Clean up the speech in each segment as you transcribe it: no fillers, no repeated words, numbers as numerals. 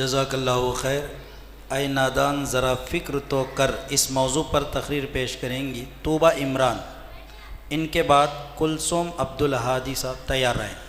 جزاک اللہ خیر۔ اے نادان ذرا فکر تو کر اس موضوع پر تقریر پیش کریں گی طوبہ عمران، ان کے بعد کلثوم عبدالہادی صاحب تیار رہیں۔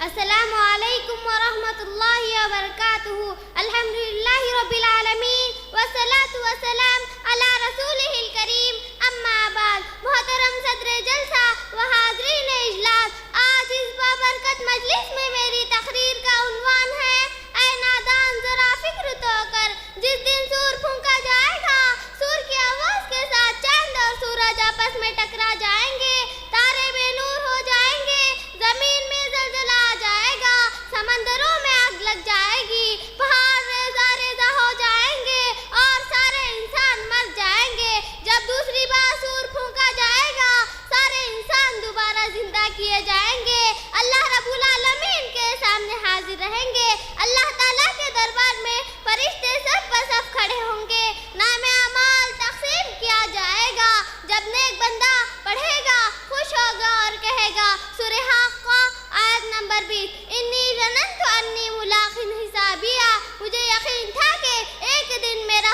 السلام علیکم ورحمۃ اللہ وبرکاتہ۔ الحمدللہ رب العالمین والصلاة والسلام علی رسولہ الکریم، اما بعد۔ محترم صدر جلسہ و حاضرین اجلاس، آج اس بابرکت مجلس میں میری تقریر کا عنوان ہے اے نادان ذرا فکر تو کر۔ جس دن سور پھونکا جائے گا، سور کی آواز کے ساتھ چاند اور سورج آپس میں ٹکرا جائیں گے، تارے بے نور ہو جائیں گے، زمین میں زلزلہ آ جائے گا، سمندروں میں آگ لگ جائے گی، پہاڑ ریزہ ریزہ ہو جائیں گے اور سارے انسان مر جائیں گے۔ جب دوسری بار سور پھونکا جائے گا، سارے انسان دوبارہ زندہ کیے جائیں گے، اللہ رب العالمین کے سامنے حاضر رہیں گے، اللہ تعالیٰ کے دربار میں فرشتے سب بصف کھڑے ہوں گے، نام اعمال تقسیم کیا جائے گا۔ جب نیک بندہ پڑھے گا، خوش ہوگا اور کہے گا، سورہ حاقہ آیت نمبر 20، انی ظننت انی ملاق حسابیہ، مجھے یقین تھا کہ ایک دن میرا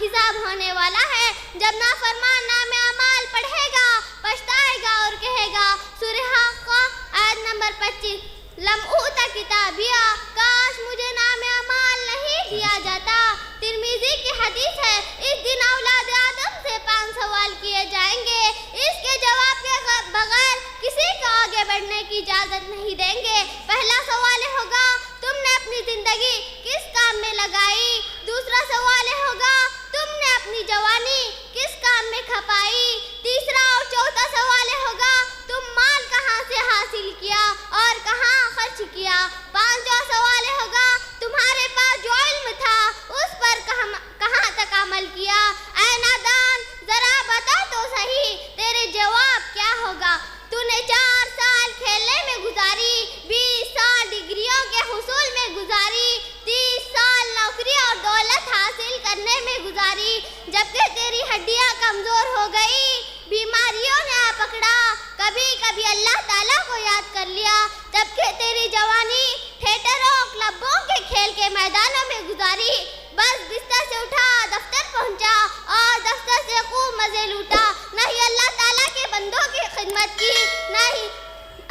حساب ہونے والا ہے۔ جب نافرمان نام اعمال پڑھے گا، پچھتائے گا اور کہے گا، سورہ حاقہ آیت نمبر 25، لم اوت کتابیہ، کاش مجھے نام اعمال نہیں دیا جاتا۔ ترمذی کی حدیث ہے، اس دن اولاد آدم سے 5 سوال کیے جائیں گے، اس کے جواب کے بغیر کسی کو آگے بڑھنے کی اجازت نہیں دیں گے۔ پہلا سوال ہوگا، تم نے اپنی زندگی کس کام میں لگائی؟ دوسرا سوال ہوگا، تم نے اپنی جوانی کس کام میں کھپائی؟ تیسرا اور چوتھا سوال ہوگا، تم مال کہاں سے حاصل کیا اور کہاں خرچ کیا؟ پانچواں سوال ہوگا، تمہارے پاس جو علم تھا اس پر کہاں تک عمل کیا؟ اے نادان ذرا بتا تو صحیح، تیرے جواب کیا ہوگا؟ تو نے 4 سال کھیلنے میں گزاری، 20 سال ڈگریوں کے حصول میں گزاری، 30 سال نوکری اور دولت حاصل کرنے میں گزاری، جبکہ تیری ہڈیاں کمزور ہو گئی، بیماریوں نے آ پکڑا، کبھی کبھی اللہ تعالیٰ کو یاد کر لیا، جبکہ تیری جوانی تھیٹروں کلبوں کے کھیل کے میدانوں میں گزاری، بس بستر سے اٹھا دفتر پہنچا اور دفتر سے خوب مزے لوٹا، نہ ہی اللہ تعالیٰ کے بندوں کی خدمت کی، نہ ہی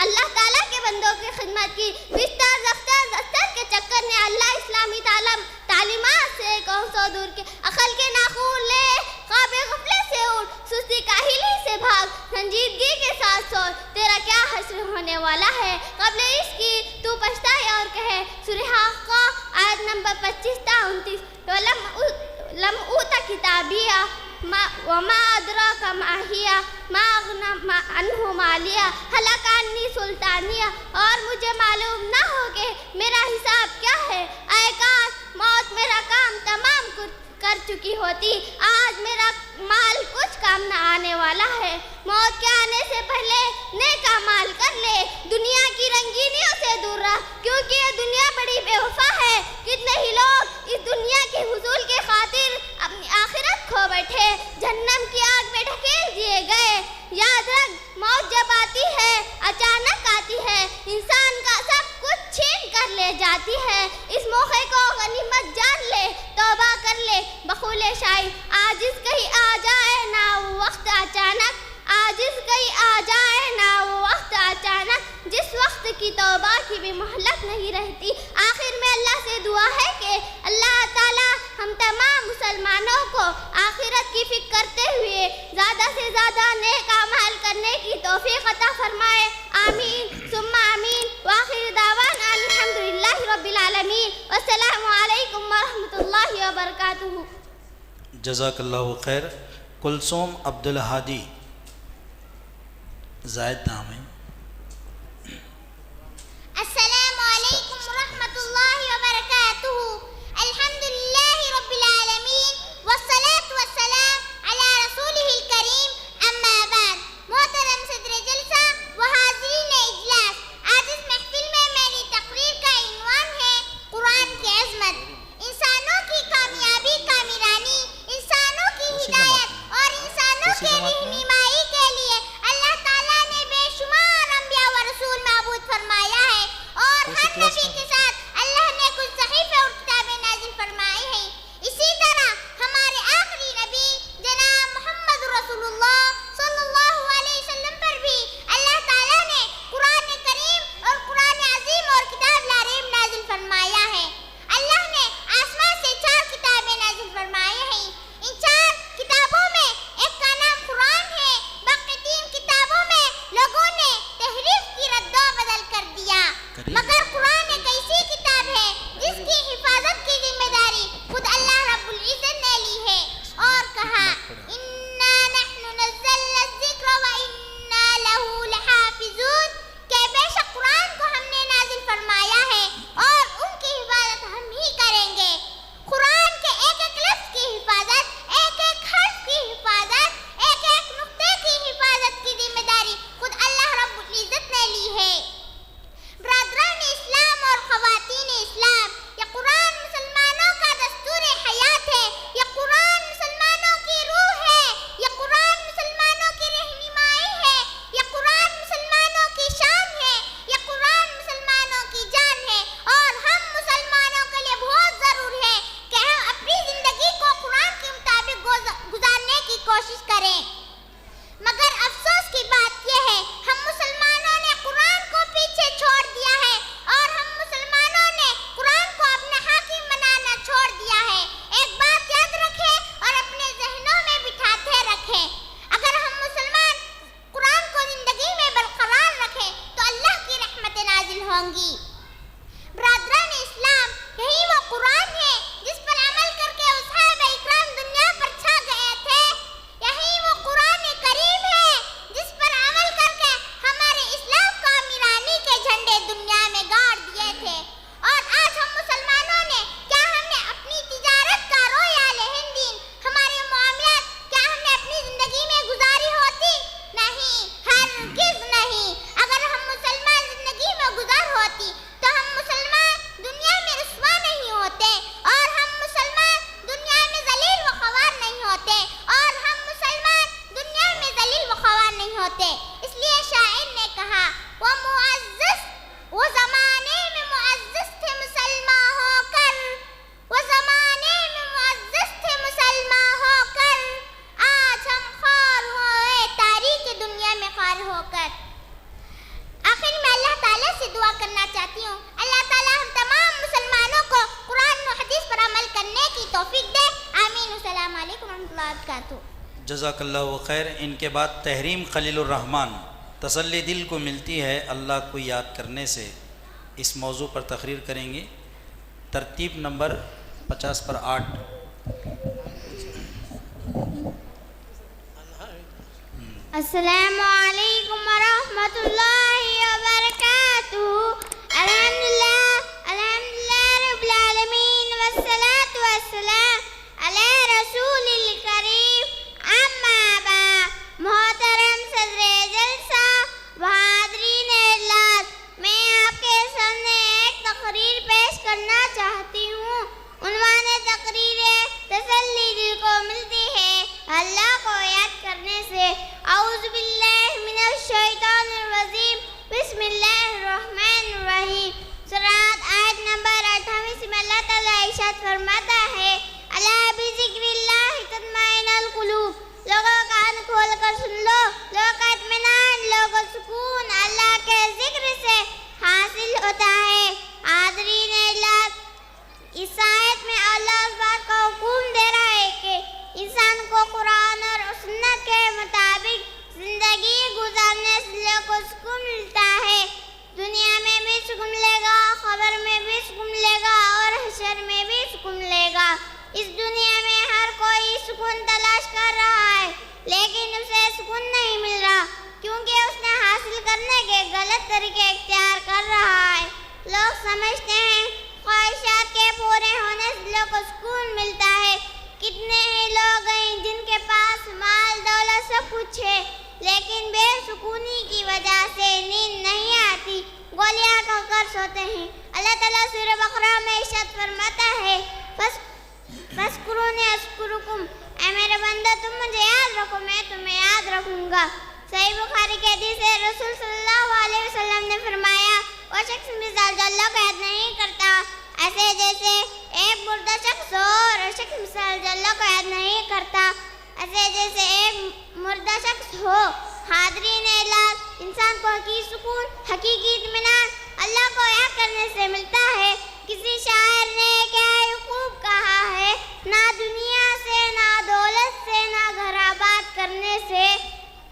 اللہ تعالیٰ کے بندوں کی خدمت کی، بستر دفتر کے چکر نے اللہ اسلامی تعلیمات سے کون سو دور کے، عقل کے ناخون لے، خواب غفلت سے اٹھ، سستی کاہلی سے بھاگ، سنجیدگی کے ساتھ سوچ، تیرا کیا حشر ہونے والا ہے۔ قبل اس کی تو پچھتائے اور کہے، سورہ حاقہ آیت نمبر 25 تا 29، لم اوت کتابیہ وما ادراک ما ہی ما اغنی عنہ مالیہ ہلک عنی سلطانیہ، اور مجھے معلوم نہ ہو کہ میرا حساب کیا ہے۔ اے کاش موت میرا کام تمام کر چکی ہوتی، آج میرا مال کچھ کام نہ آنے والا ہے۔ موت کے آنے سے پہلے نیک اعمال کر لے، دنیا کی رنگینیوں سے دور رہ، کیونکہ یہ دنیا بڑی بے وفا ہے۔ کتنے ہی لوگ اس دنیا کے حصول کے خاطر اپنی آخرت کھو بیٹھے، جہنم کی آگ میں ڈھکیل دیے گئے۔ یاد رکھ، موت جب آتی ہے اچانک آتی ہے، انسان کا سب کچھ چھین کر لے جاتی ہے، اس موقع کو غنیمت جان لے، توبہ کر لے۔ بقول شاعر، عاجز کہیں آ جائے نہ وہ وقت اچانک، عاجز کہیں آ جائے نہ وہ وقت اچانک، جس وقت کی توبہ کی بھی مہلت نہیں رہتی۔ آخر میں اللہ سے دعا ہے کہ اللہ تعالیٰ ہم تمام مسلمانوں کو آخرت کی فکر کرتے ہوئے زیادہ سے زیادہ نیک اعمال کرنے کی توفیق عطا فرمائے، آمین ثم آمین۔ وآخر دعوانا الحمدللہ رب العالمین، والسلام علیکم ورحمۃ اللہ وبرکاتہ۔ جزاک اللہ خیر۔ کلثوم عبدالہادی زائد نام ہے۔ السلام علیکم ورحمۃ اللہ وبرکاتہ۔ الحمدللہ رب العالمین والصلاة والسلام علی رسولہ الکریم، اما بعد۔ محترم صدر جلسہ و حاضرین اجلاس، آج اس محفل میں میری تقریر کا عنوان ہے قرآن کی عظمت۔ انسانوں کی کامیابی کا میرانی، انسانوں کی ہدایت اور انسانوں کے رہنمائی کے لیے اللہ تعالیٰ نے بے شمار وبرکاتہ. جزاک اللہ خیر. ان کے بعد تحریم خلیل الرحمن. تسلی دل کو ملتی ہے اللہ کو یاد کرنے سے، اس موضوع پر تقریر کریں گے. ترتیب نمبر 50 پر 8. السلام علیکم ورحمۃ اللہ وبرکاتہ. الحمدللہ رب العالمین والصلاة والسلام علی رسول الکریم. اما بعد. محترم صدر جلسہ و حاضرین اجلاس، میں آپ کے سامنے ایک تقریر پیش کرنا چاہتی ہوں. عنوان تقریر ہے تسلی دل کو ملتی ہے اللہ کو یاد کرنے سے. اعوذ باللہ من الشیطان الرجیم. بسم اللہ الرحمن الرحیم. سورۃ آیت نمبر 28 میں اللہ تعالیٰ ارشاد فرماتا ہے الا بذکر اللہ تطمئن القلوب. لوگوں کان کھول کر سن لو، لوگوں کا اطمینان، لوگوں کو سکون اللہ کے ذکر سے حاصل ہوتا ہے. حاضرین اجلاس، اس آیت میں اللہ اس بات کا حکم دے رہا ہے کہ انسان کو قرآن اور سنت کے مطابق زندگی گزارنے سے لوگوں کو سکون ملتا ہے. دنیا میں بھی سکون ملے گا، خبر میں بھی سکون ملے گا اور حشر میں بھی سکون ملے گا. اس دنیا میں ہر کوئی سکون تلاش کر رہا ہے، لیکن اسے سکون نہیں مل رہا کیونکہ اس نے حاصل کرنے کے غلط طریقے اختیار کر رہا ہے. لوگ سمجھتے ہیں خواہشات کے پورے ہونے سے لوگوں کو سکون ملتا ہے. کتنے ہی لوگ ہیں جن کے پاس مال دولت سب کچھ ہے، لیکن بے سکونی کی وجہ سے نیند نہیں آتی، گولیاں کھا کر سوتے ہیں. اللہ تعالیٰ سورہ بقرہ میں ارشاد فرماتا ہے فَاذْكُرُونِی أَذْكُرْکُم. اے میرے بندہ تم مجھے یاد رکھو، میں تمہیں یاد رکھوں گا. صحیح بخاری کی حدیث ہے، رسول صلی اللہ علیہ وسلم نے فرمایا وہ شخص مثال جو اللہ کو یاد نہیں کرتا ایسے جیسے ایک مردہ شخص ہو، اور شخص مثال جو اللہ کو یاد نہیں کرتا ایسے جیسے ایک مردہ شخص ہو. حاضرین اجلاس، انسان کو حقیقی سکون، حقیقی اطمینان اللہ کو یاد کرنے سے ملتا ہے. کسی شاعر نے کیا خوب کہا ہے، نہ دنیا سے، نہ دولت سے، نہ گھر آباد کرنے سے،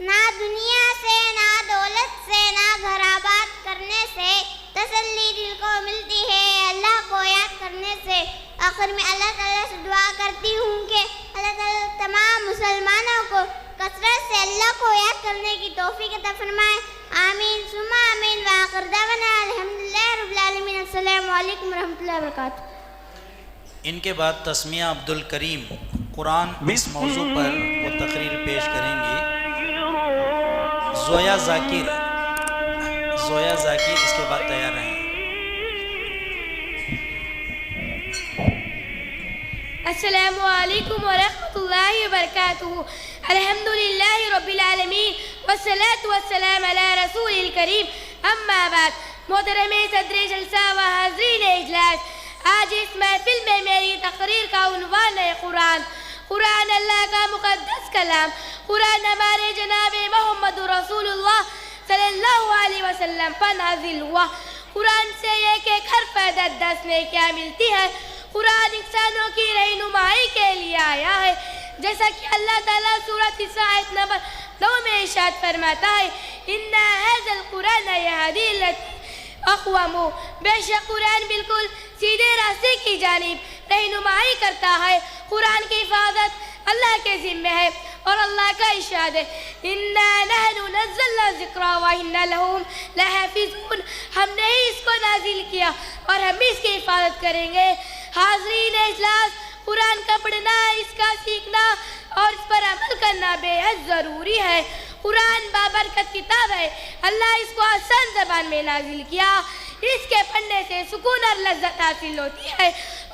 نہ دنیا سے، نہ دولت سے، نہ گھر آباد کرنے سے تسلی دل کو ملتی ہے اللہ کو یاد کرنے سے. آخر میں اللہ تعالیٰ سے دعا کرتی ہوں کہ اللہ تعالیٰ تمام مسلمانوں کو کثرت سے اللہ کو یاد کرنے کی توفیق عطا فرمائے. آمین ثم آمین. وآخر دعوانا الحمدللہ رب العالمین. السلام علیکم ورحمۃ اللہ وبرکاتہ. ان کے بعد تسمیہ عبدالکریم قرآن اس موضوع پر وہ تقریر پیش کریں گی. زویا ذاکر اس کے بعد تیار رہیں. السلام علیکم ورحمۃ اللہ وبرکاتہ. الحمدللہ رب العالمین والصلاة والسلام علی رسول الکریم. اما بعد. محترم صدر جلسہ و حاضرین اجلاس، آج اس محفل میں میری تقریر کا عنوان ہے قرآن. قرآن اللہ کا مقدس کلام. قرآن ہمارے جناب محمد رسول اللہ صلی اللہ علیہ وسلم پر نازل ہوا. قرآن سے ایک حرف عدد 10 میں کیا ملتی ہے. قرآن انسانوں کی رہنمائی کے لیے آیا ہے، جیسا کہ اللہ تعالیٰ سورۃ النساء آیت نمبر 2 میں ارشاد فرماتا ہے اِنَّ هَذَا الْقُرْآنَ يَهْدِی لِلَّتِی اقوم. بے شک قرآن بالکل سیدھے راستے کی جانب رہنمائی کرتا ہے. قرآن کی حفاظت اللہ کے ذمہ ہے اور اللہ کا ارشاد ہے اِنَّا نَحْنُ نَزَّلْنَا الذِّکْرَ وَإِنَّا لَهُ لَحَافِظُونَ. ہم نے ہی اس کو نازل کیا اور ہم بھی اس کی حفاظت کریں گے. حاضرین اجلاس، قرآن کا پڑھنا، اس کا سیکھنا اور اس پر عمل کرنا بے حد ضروری ہے. قرآن بابرکت کتاب ہے. اللہ اس کو آسان زبان میں نازل کیا. اس کے پڑھنے سے سکون اور لذت حاصل ہوتی ہے،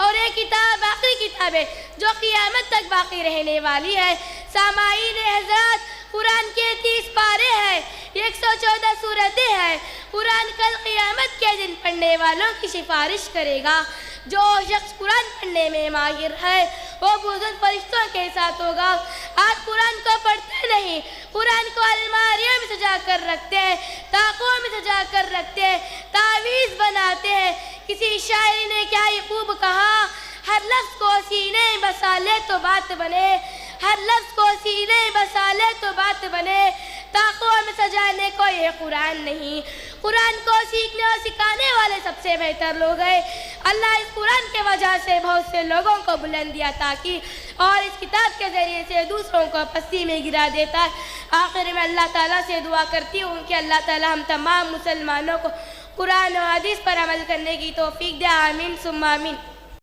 اور یہ کتاب آخری کتاب ہے جو قیامت تک باقی رہنے والی ہے. سامعین حضرات، قرآن کے 30 پارے ہیں، 114 سورتیں ہیں. قرآن کل قیامت کے دن پڑھنے والوں کی سفارش کرے گا. جو شخص قرآن پڑھنے میں ماہر ہے وہ بزرگ فرشتوں کے ساتھ ہوگا. آپ قرآن کو پڑھتے نہیں، قرآن کو الماریوں میں سجا کر رکھتے ہیں، طاقوں میں سجا کر رکھتے ہیں، تعویذ بناتے ہیں. کسی شاعر نے کیا یہ خوب کہا، ہر لفظ کو سینے بسا لے تو بات بنے. ہر لفظ کو سینے بسا لے تو بات بنے، طاقوں میں سجانے کو یہ قرآن نہیں۔ قرآن کو سیکھنے اور سکھانے والے سب سے بہتر لوگ ہیں۔ اللہ اس قرآن کے وجہ سے بہت سے لوگوں کو بلندی عطا کی اور اس کتاب کے ذریعے سے دوسروں کو پستی میں گرا دیتا ہے۔ آخر میں اللہ تعالیٰ سے دعا کرتی ہوں کہ اللہ تعالیٰ ہم تمام مسلمانوں کو قرآن و حدیث پر عمل کرنے کی توفیق دے، آمین ثم آمین۔